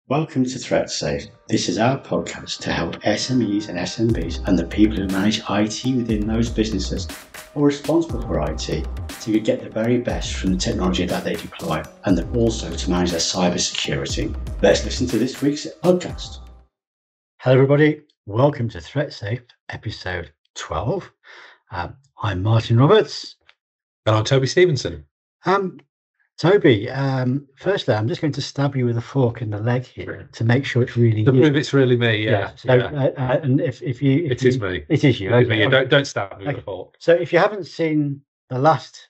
Welcome to Threatsafe. This is our podcast to help SMEs and SMBs and the people who manage IT within those businesses or responsible for IT to get the very best from the technology that they deploy and then also to manage their cyber security. Let's listen to this week's podcast. Hello everybody, welcome to Threatsafe episode 12. I'm Martin Roberts. And I'm Toby Stevenson. Toby, firstly, I'm just going to stab you with a fork in the leg here to make sure it's really you. Prove it's really me, yeah. So, and if you... It is me. It is you. It is me. Don't stab me with a fork. So if you haven't seen the last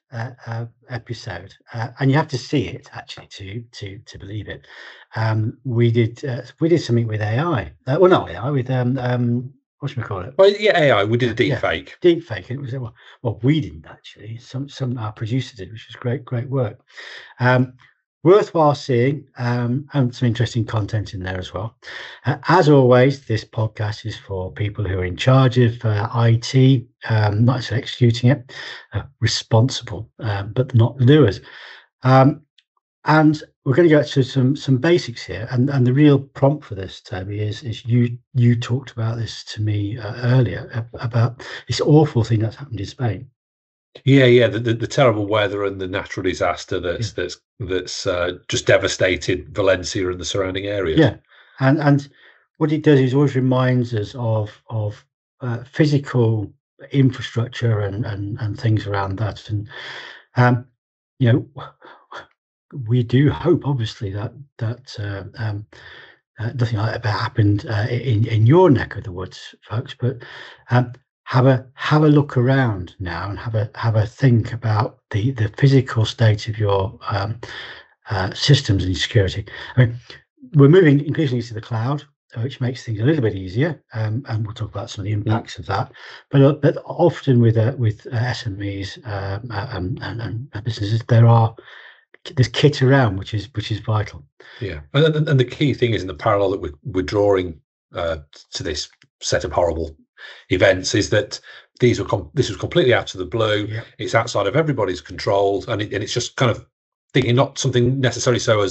episode, and you have to see it, actually, to believe it, we did something with AI. Well, not AI, with... what should we call it? Well, yeah, AI. We did a deep fake. Deep fake. It was well, we didn't actually. Some our producer did, which was great work. Worthwhile seeing, and some interesting content in there as well. As always, this podcast is for people who are in charge of IT, not necessarily executing it, responsible, but not doers. And we're going to go to some basics here, and the real prompt for this, Toby, is you talked about this to me earlier about this awful thing that's happened in Spain. Yeah, the terrible weather and the natural disaster that's just devastated Valencia and the surrounding areas. Yeah, and what it does is always reminds us of physical infrastructure and things around that, and we do hope, obviously, that nothing like that happened in your neck of the woods, folks. But have a look around now and have a think about the physical state of your systems and security. I mean, we're moving increasingly to the cloud, which makes things a little bit easier, and we'll talk about some of the impacts of that. But often with SMEs and businesses, there's kit around which is vital. Yeah, and the key thing is, in the parallel that we're drawing to this set of horrible events, is that this was completely out of the blue. Yeah. It's outside of everybody's control, and it's just kind of thinking not something necessarily so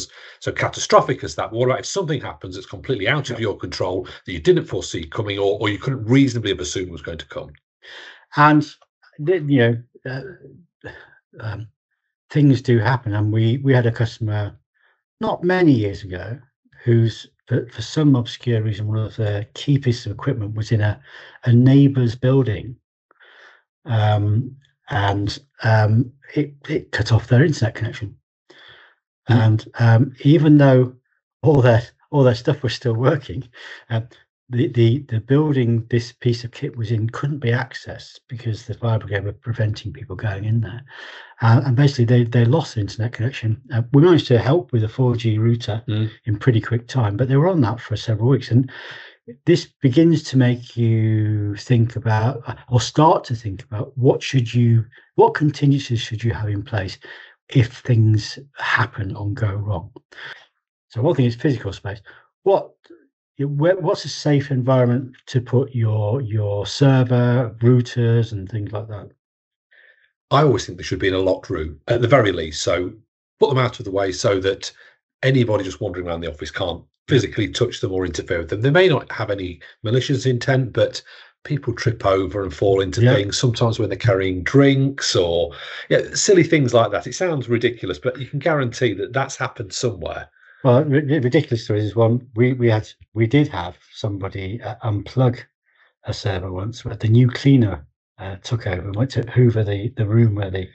catastrophic as that. But what about if something happens that's completely out of your control that you didn't foresee coming, or you couldn't reasonably have assumed was going to come? And things do happen, and we had a customer not many years ago who's, for some obscure reason, one of the key pieces of equipment was in a neighbour's building, and it cut off their internet connection. And even though all their stuff was still working, the building this piece of kit was in couldn't be accessed because the fire brigade were preventing people going in there, and basically they lost the internet connection. We managed to help with a 4G router in pretty quick time, but they were on that for several weeks, and this begins to make you think about, or start to think about, what contingencies should you have in place if things happen or go wrong. So one thing is physical space. What's a safe environment to put your server, routers, and things like that? I always think they should be in a locked room at the very least. So put them out of the way so that anybody just wandering around the office can't physically touch them or interfere with them. They may not have any malicious intent, but people trip over and fall into things, sometimes when they're carrying drinks or silly things like that. It sounds ridiculous, but you can guarantee that that's happened somewhere. Well, ridiculous stories is one. We did have somebody unplug a server once, where the new cleaner took over and went to hoover the room where the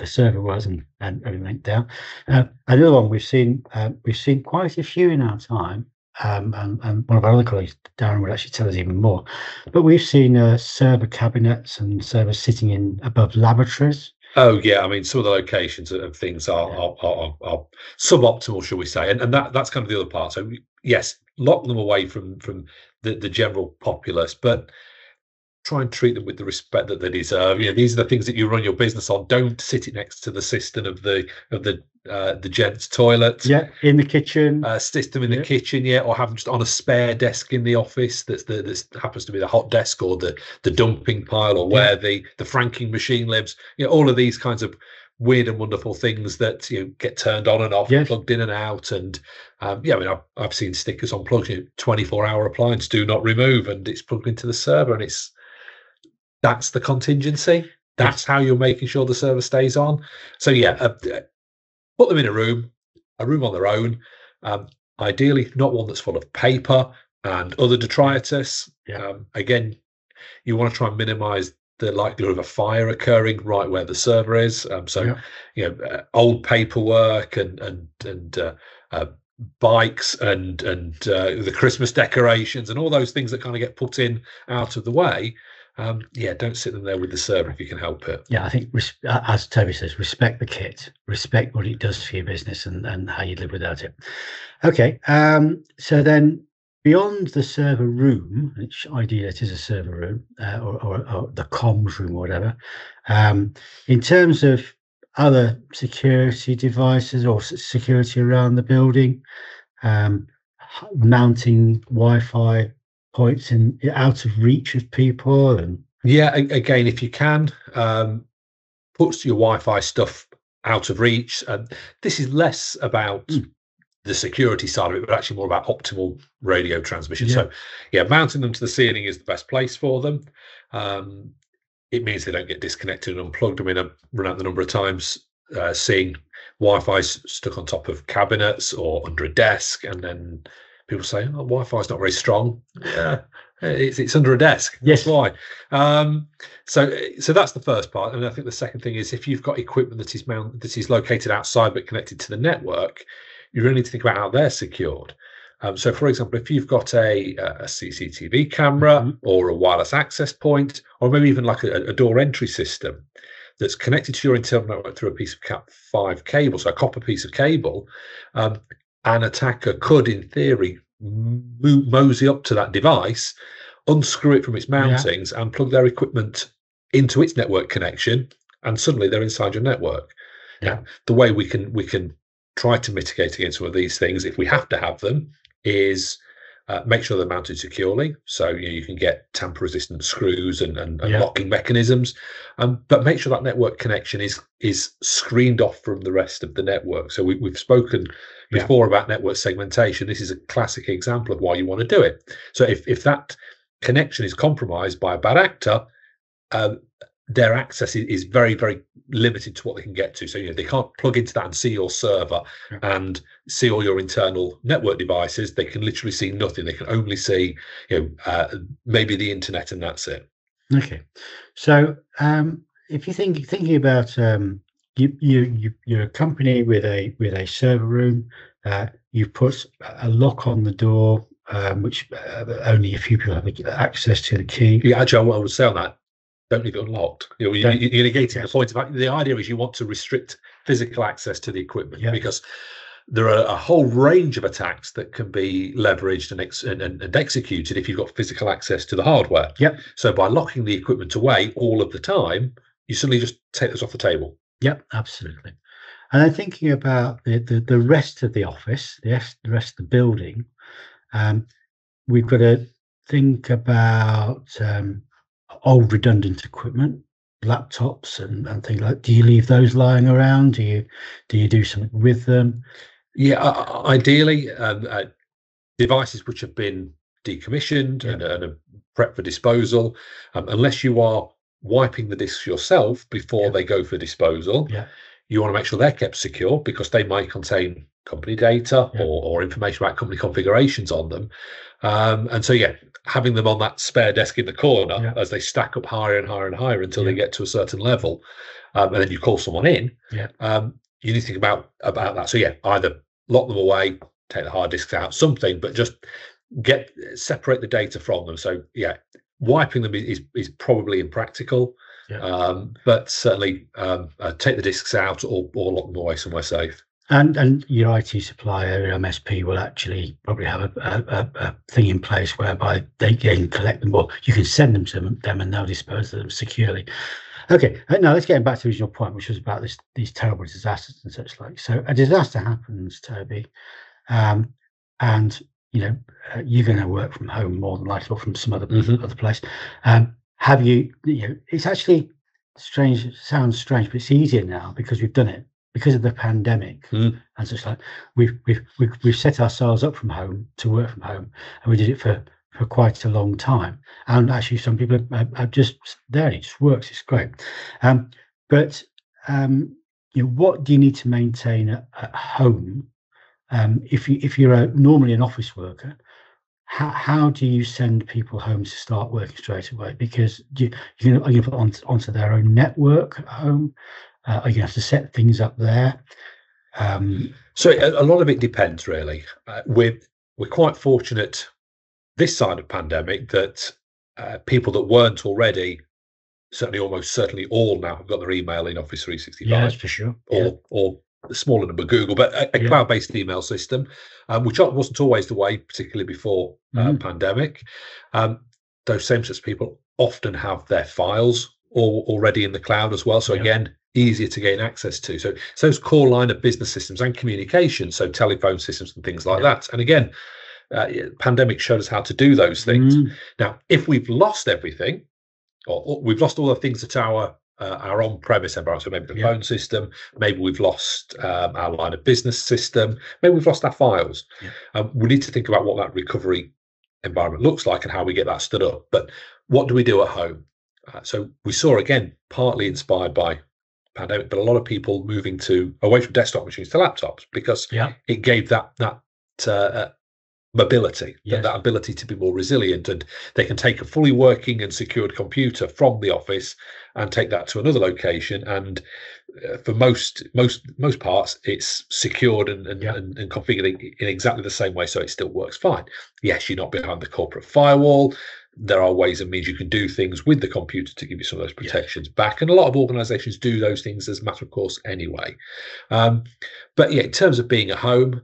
server was, and everything went down. Another one we've seen quite a few in our time, and one of our other colleagues, Darren, would actually tell us even more. But we've seen server cabinets and servers sitting in above laboratories. Oh yeah, I mean, some of the locations of things are suboptimal, shall we say, and that's kind of the other part. So yes, lock them away from the general populace, but try and treat them with the respect that they deserve. These are the things that you run your business on. Don't sit it next to the cistern of the gents' toilet. Yeah, in the kitchen. System in the kitchen, or have them just on a spare desk in the office. That happens to be the hot desk or the dumping pile, or where the franking machine lives. All of these kinds of weird and wonderful things that get turned on and off, Yes. plugged in and out, and yeah, I mean, I've seen stickers on plugs, 24-hour appliance, do not remove, and it's plugged into the server, and that's the contingency. That's Yes. how you're making sure the server stays on. So yeah, put them in a room on their own. Ideally, not one that's full of paper and other detritus. Yeah. Again, you want to try and minimize the likelihood of a fire occurring right where the server is. Old paperwork and bikes and the Christmas decorations and all those things that kind of get put in out of the way. Don't sit them there with the server if you can help it. Yeah, I think as Toby says, respect the kit, respect what it does for your business and how you live without it. Okay, so then beyond the server room, which ideally it is a server room or the comms room or whatever, in terms of other security devices or security around the building, mounting Wi-Fi points out of reach of people, and again, if you can, put your Wi-Fi stuff out of reach. This is less about the security side of it, but actually more about optimal radio transmission. So mounting them to the ceiling is the best place for them. It means they don't get disconnected and unplugged. I mean, I've run out the number of times seeing Wi-Fi stuck on top of cabinets or under a desk, and then people say, "Oh, Wi-Fi is not very strong." Yeah, it's under a desk. Yes. That's why. So that's the first part, and I think the second thing is if you've got equipment that is located outside but connected to the network, you really need to think about how they're secured. So, for example, if you've got a CCTV camera or a wireless access point, or maybe even like a door entry system that's connected to your internal network through a piece of Cat5 cable, so a copper piece of cable, an attacker could, in theory, mosey up to that device, unscrew it from its mountings, and plug their equipment into its network connection, and suddenly they're inside your network. Now, the way we can try to mitigate against some of these things, if we have to have them, is make sure they're mounted securely. So you can get tamper-resistant screws and locking mechanisms, but make sure that network connection is screened off from the rest of the network. So we've spoken before about network segmentation. This is a classic example of why you want to do it. So if that connection is compromised by a bad actor, their access is very, very limited to what they can get to. So they can't plug into that and see your server and see all your internal network devices. They can literally see nothing. They can only see maybe the internet, and that's it. Okay, so if you're thinking about you're a company with a server room, you've put a lock on the door, which only a few people have access to the key. Yeah, actually, I would say on that, don't leave it unlocked. You're negating the point of the idea is you want to restrict physical access to the equipment because there are a whole range of attacks that can be leveraged and executed if you've got physical access to the hardware. Yep. So by locking the equipment away all of the time, you suddenly just take those off the table. Yep, absolutely. And then thinking about the rest of the office, the rest of the building, we've got to think about old redundant equipment, laptops and things like. Do you leave those lying around? Do you do something with them? Yeah, ideally, devices which have been decommissioned and are prepped for disposal, unless you are wiping the disks yourself before they go for disposal. You want to make sure they're kept secure because they might contain company data or information about company configurations on them. And so, having them on that spare desk in the corner as they stack up higher and higher and higher until they get to a certain level, and then you call someone in, you need to think about that. So, either lock them away, take the hard disks out, something, but just separate the data from them. So, wiping them is probably impractical. But certainly take the disks out or lock them away somewhere safe. And your IT supplier, your MSP, will actually probably have a thing in place whereby they can collect them, or you can send them to them and they'll dispose of them securely. Okay, now let's get back to the original point, which was about these terrible disasters and such like. So a disaster happens, Toby, and you're going to work from home more than likely, or from some other place. Have you? It's actually strange. It sounds strange, but it's easier now because we've done it because of the pandemic and such like. We've set ourselves up from home to work from home, and we did it for quite a long time. And actually, some people are just there. And it just works. It's great. But what do you need to maintain at home if you're normally an office worker? How do you send people home to start working straight away? Because are you going to put onto their own network at home? Are you going to have to set things up there? So a lot of it depends, really. We're quite fortunate this side of pandemic that people that weren't already, certainly almost certainly all now have got their email in Office 365. Yes, for sure. Or the smaller number Google, but a cloud-based email system, which wasn't always the way, particularly before pandemic. Those same sorts of people often have their files already in the cloud as well. So again, easier to gain access to. So those core line of business systems and communication, so telephone systems and things like that. And again, pandemic showed us how to do those things. Now, if we've lost everything, or we've lost all the things that our on-premise environment, so maybe the phone system, maybe we've lost our line of business system, maybe we've lost our files. We need to think about what that recovery environment looks like and how we get that stood up. But what do we do at home? So we saw, again, partly inspired by pandemic, but a lot of people moving away from desktop machines to laptops because it gave that mobility, that ability to be more resilient, and they can take a fully working and secured computer from the office and take that to another location. And for most parts, it's secured and configured in exactly the same way, so it still works fine. Yes, you're not behind the corporate firewall. There are ways and means you can do things with the computer to give you some of those protections back, and a lot of organizations do those things as a matter of course anyway. But in terms of being at home,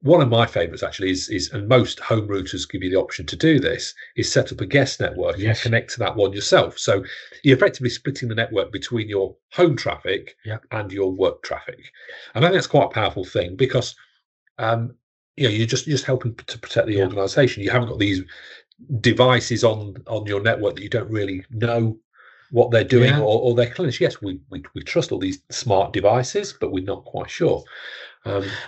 one of my favorites actually is, and most home routers give you the option to do this, is set up a guest network and connect to that one yourself. So you're effectively splitting the network between your home traffic and your work traffic. And I think that's quite a powerful thing because you're just helping to protect the organization. You haven't got these devices on your network that you don't really know what they're doing or their cleanliness. Yes, we trust all these smart devices, but we're not quite sure.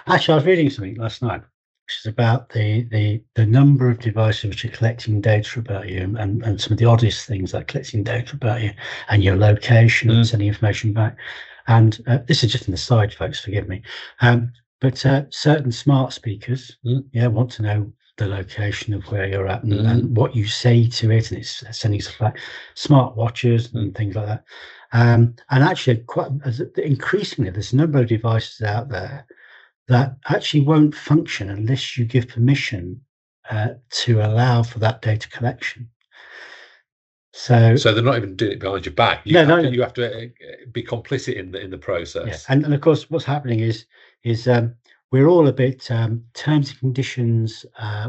Actually, I was reading something last night, which is about the number of devices which are collecting data about you, and some of the oddest things like collecting data about you and your location and sending information back. And this is just an aside, folks, forgive me. But certain smart speakers, want to know the location of where you're at and what you say to it, and it's sending stuff back. Smart watches and things like that. And actually, increasingly, there's a number of devices out there that actually won't function unless you give permission to allow for that data collection. So they're not even doing it behind your back. You have to be complicit in the process. And of course, what's happening is we're all a bit terms and conditions.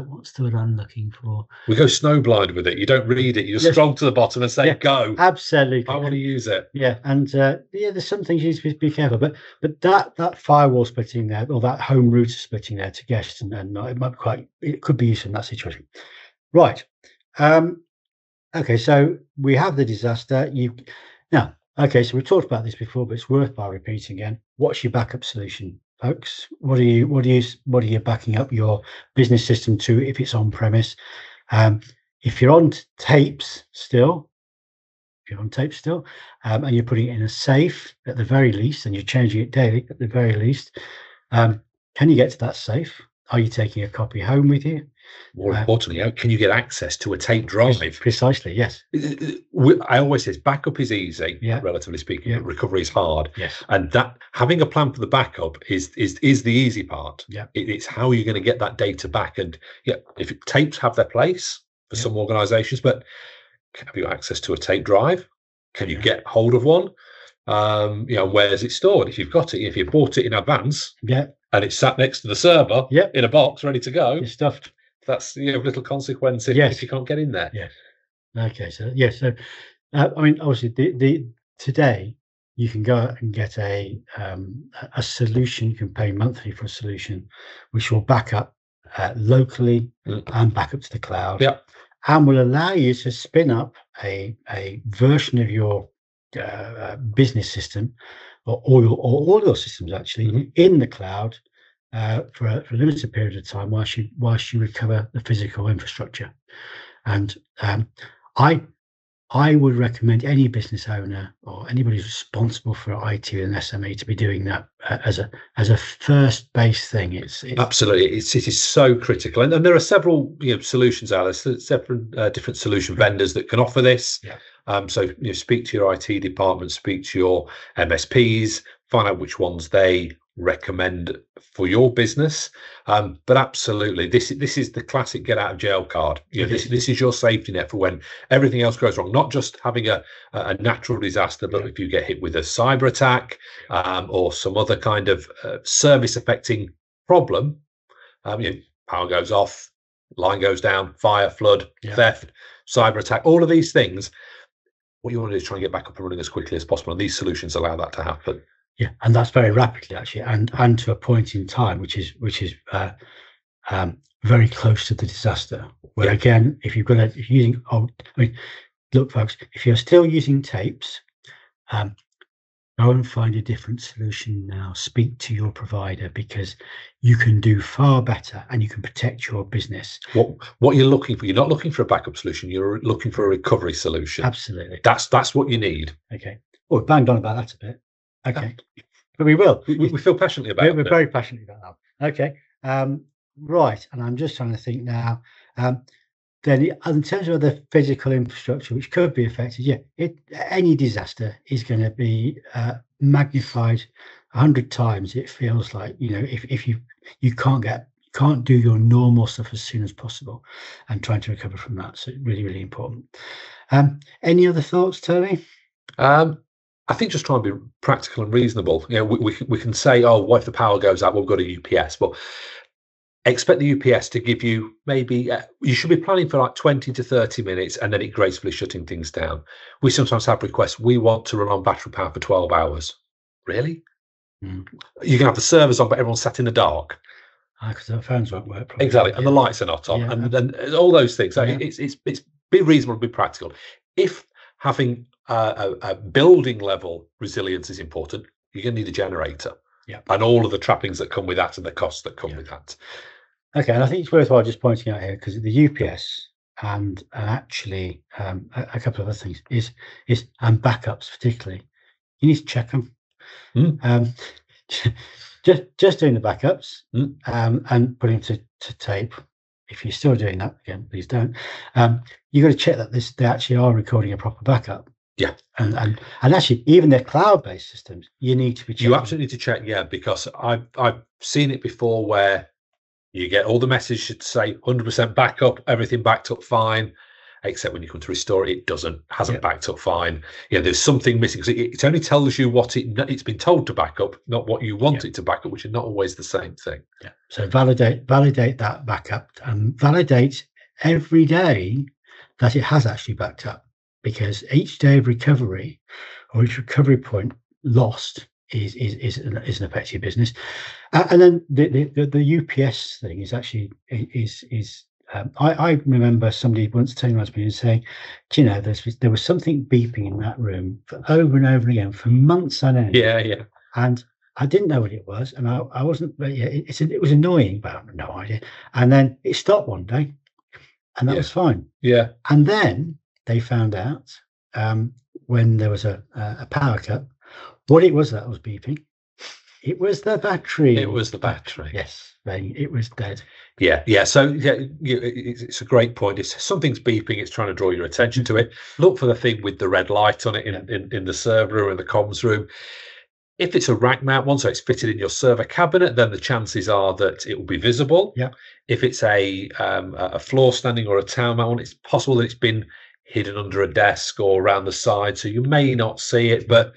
What's the word I'm looking for? We go snowblind with it. You don't read it. You just scroll to the bottom and say, "Go." Absolutely, I want to use it. Yeah, and there's some things you need to be careful. But that firewall splitting there, or that home router splitting there to guests, and it could be used in that situation. Right. Okay, so we have the disaster. Okay, so we've talked about this before, but it's worth repeating again. What's your backup solution, folks? What are you backing up your business system to if it's on premise? If you're on tapes still, and you're putting it in a safe at the very least, and you're changing it daily at the very least, can you get to that safe? Are you taking a copy home with you? More importantly, how can you get access to a tape drive? Precisely, yes. I always say backup is easy, relatively speaking, but recovery is hard. Yes. And that having a plan for the backup is the easy part. Yeah. It's how you're going to get that data back. And if tapes have their place for some organizations, but have you access to a tape drive? Can you get hold of one? Where is it stored? If you've got it, if you bought it in advance, and it's sat next to the server in a box ready to go, it's stuffed. That's little consequence if you can't get in there. Yes. Okay. So obviously, today you can go out and get a solution. You can pay monthly for a solution, which will back up locally and back up to the cloud. Yeah. And will allow you to spin up a version of your business system, or all your systems actually in the cloud for a limited period of time whilst you recover the physical infrastructure. And I would recommend any business owner or anybody who's responsible for IT and SME to be doing that as a first base thing. It's absolutely, it is so critical, and there are several solutions out there. There's several different solution vendors that can offer this. Yeah. So speak to your IT department, speak to your MSPs, find out which ones they recommend for your business. But absolutely, this is the classic get out of jail card. This is your safety net for when everything else goes wrong. Not just having a natural disaster, but if you get hit with a cyber attack or some other kind of service affecting problem, power goes off, line goes down, fire, flood, theft, cyber attack, all of these things. What you want to do is try and get back up and running as quickly as possible, and these solutions allow that to happen. Yeah, and that's very rapidly actually, and to a point in time which is very close to the disaster. Where again, if you're using look, folks, if you're still using tapes, go and find a different solution now. Speak to your provider, because you can do far better and you can protect your business. What you're looking for, you're not looking for a backup solution. You're looking for a recovery solution. Absolutely. That's what you need. Okay. Well, we banged on about that a bit. Okay. But we will. We feel passionately about it. We're very passionate about that. Okay. Right. And I'm just trying to think now. Then in terms of the physical infrastructure, which could be affected, any disaster is going to be magnified 100 times. It feels like, if you can't do your normal stuff as soon as possible, and trying to recover from that. So really, really important. Any other thoughts, Tony? I think just try and be practical and reasonable. We can say, oh, what if the power goes out? Well, we've got a UPS, but expect the UPS to give you maybe, you should be planning for like 20 to 30 minutes and then it gracefully shutting things down. We sometimes have requests, we want to run on battery power for 12 hours. Really? You can have the servers on, but everyone's sat in the dark. Because the phones won't work properly. Exactly, and the lights are not on, and all those things. So it's be reasonable, be practical. If having a building level resilience is important, you're going to need a generator. And all of the trappings that come with that and the costs that come with that. Okay, and I think it's worthwhile just pointing out here, because the UPS and actually a couple of other things is and backups particularly, you need to check them. Just doing the backups and putting to tape. If you're still doing that, again, please don't. You've got to check that they actually are recording a proper backup. And actually, even their cloud-based systems, you need to be checking. You absolutely need to check, because I've seen it before where you get all the messages to say 100% backup, everything backed up fine, except when you come to restore it, it hasn't backed up fine. There's something missing, because it only tells you what it's been told to back up, not what you want it to back up, which is not always the same thing. So validate that backup, and validate every day that it has actually backed up, because each day of recovery or each recovery point lost is an effect to your business. And then the UPS thing is actually I remember somebody once turning around to me and saying, there was something beeping in that room for over and over again for months on end. And I didn't know what it was, and I wasn't. It was annoying, but I had no idea. And then it stopped one day, and that was fine. And then they found out when there was a power cut, what it was that was beeping. It was the battery. It was the battery. Yes, it was dead. So it's a great point. If something's beeping, it's trying to draw your attention to it. Look for the thing with the red light on it in the server room, in the comms room. If it's a rack mount one, so it's fitted in your server cabinet, then the chances are that it will be visible. If it's a floor standing or a tower mount one, it's possible that it's been hidden under a desk or around the side, so you may not see it. But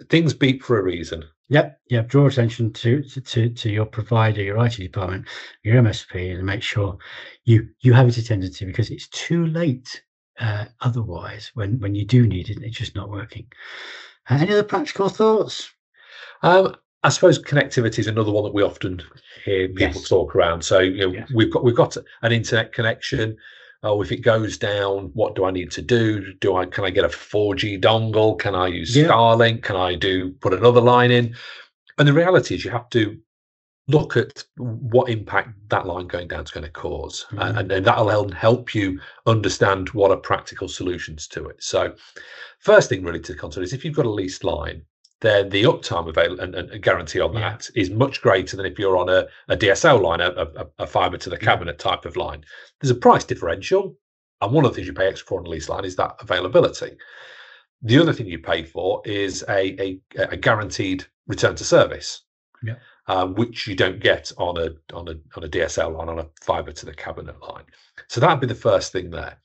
things beep for a reason. Draw attention to your provider, your IT department, your MSP, and make sure you have it attended to, because it's too late otherwise when you do need it and it's just not working. Any other practical thoughts? I suppose connectivity is another one that we often hear people talk around. So we've got an internet connection. oh, if it goes down, what do I need to do? Can I get a 4G dongle? Can I use Yeah. Starlink? Can I put another line in? And the reality is you have to look at what impact that line going down is going to cause, and that'll help you understand what are practical solutions to it. So first thing really to consider is if you've got a leased line, then the uptime available and guarantee on that is much greater than if you're on a DSL line, a fiber to the cabinet type of line. There's a price differential, and one of the things you pay extra for on a lease line is that availability. The other thing you pay for is a guaranteed return to service, which you don't get on a DSL line, on a fiber to the cabinet line. So that'd be the first thing there.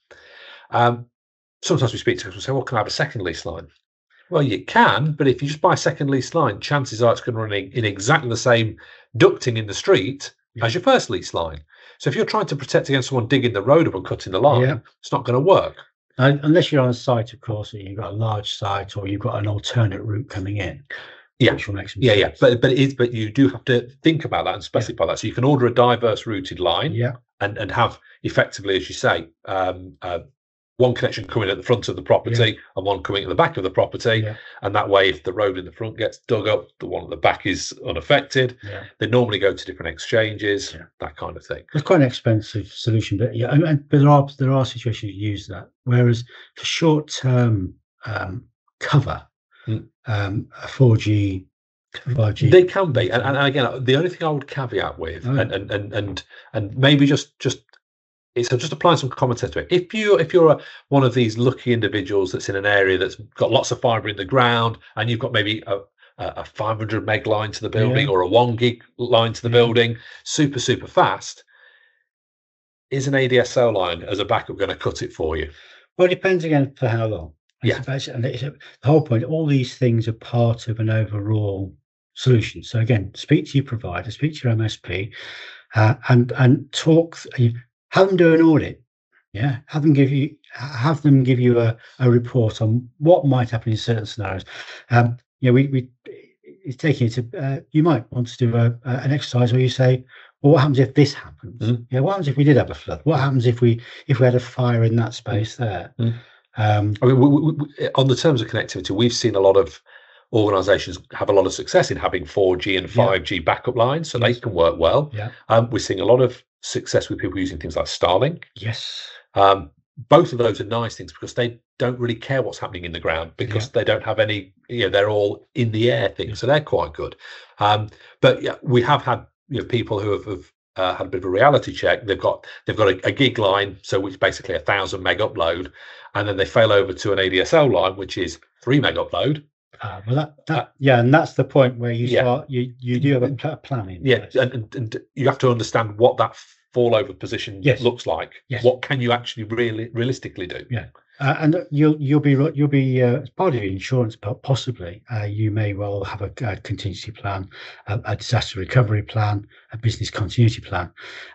Sometimes we speak to people and say, well, can I have a second lease line? Well, you can, but if you just buy a second lease line, chances are it's going to run in exactly the same ducting in the street as your first lease line. So if you're trying to protect against someone digging the road up and cutting the line, it's not going to work. Unless you're on a site, of course, you've got a large site or you've got an alternate route coming in. Which will make some sense. But you do have to think about that and specify that. So you can order a diverse routed line and have effectively, as you say, one connection coming at the front of the property and one coming at the back of the property. And that way, if the road in the front gets dug up, the one at the back is unaffected. They normally go to different exchanges, that kind of thing. It's quite an expensive solution, but but there are situations you use that. Whereas for short-term cover, a 4G, 5G, they can be. And again, the only thing I would caveat with, and maybe just applying some common sense to it. If you're one of these lucky individuals that's in an area that's got lots of fibre in the ground, and you've got maybe a 500 meg line to the building or a 1 gig line to the building, super fast, is an ADSL line as a backup going to cut it for you? Well, it depends again for how long. The whole point. All these things are part of an overall solution. So again, speak to your provider, speak to your MSP, and talk. Have them do an audit. Have them give you a report on what might happen in certain scenarios. It's taking it to. You might want to do an exercise where you say, well, what happens if this happens? What happens if we did have a flood? What happens if we had a fire in that space there? I mean, on the terms of connectivity, we've seen a lot of organisations have a lot of success in having 4G and 5G backup lines, so they can work well. We're seeing a lot of success with people using things like Starlink. Both of those are nice things because they don't really care what's happening in the ground, because they don't have any, they're all in the air things, so they're quite good. But we have had people who have had a bit of a reality check. They've got a gig line, so which is basically 1,000 meg upload, and then they fail over to an ADSL line, which is 3 meg upload. And that's the point where you start. You do have a plan in place. And you have to understand what that fallover position looks like. What can you actually realistically do? And you'll be as part of your insurance, possibly you may well have a contingency plan, a disaster recovery plan, a business continuity plan.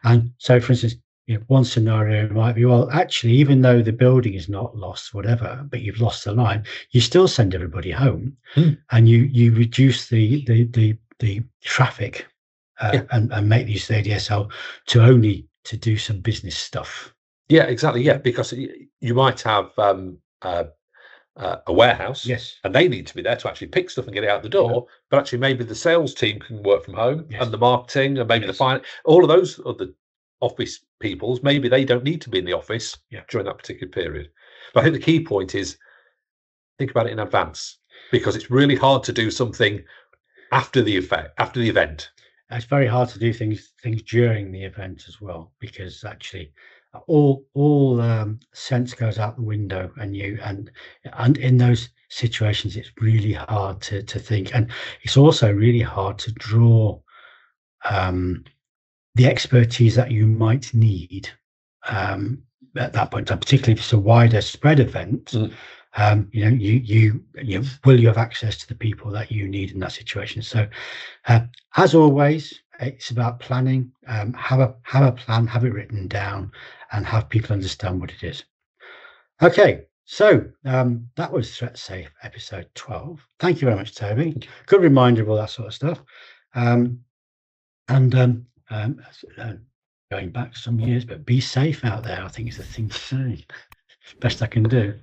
And so, for instance, one scenario might be, well, actually, even though the building is not lost, whatever, but you've lost the line, you still send everybody home, and you reduce the traffic and make use of the ADSL to do some business stuff. Exactly. Because you might have a warehouse, and they need to be there to actually pick stuff and get it out the door. But actually, maybe the sales team can work from home, and the marketing, and maybe the finance, all of those other office peoples, maybe they don't need to be in the office during that particular period. But I think the key point is think about it in advance, because it's really hard to do something after the event. It's very hard to do things during the event as well, because actually all sense goes out the window, and in those situations it's really hard to think, and it's also really hard to draw the expertise that you might need at that point, particularly if it's a wider spread event. Will you have access to the people that you need in that situation? So as always, it's about planning. Have a plan, have it written down, and have people understand what it is. Okay, so that was Threatsafe episode 12. Thank you very much, Toby. Good reminder of all that sort of stuff. going back some years, but be safe out there, I think is the thing to say. Best I can do.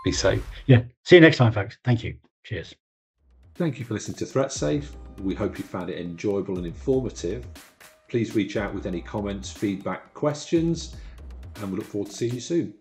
Be safe. Yeah. See you next time, folks. Thank you. Cheers. Thank you for listening to Threatsafe. We hope you found it enjoyable and informative. Please reach out with any comments, feedback, questions, and we look forward to seeing you soon.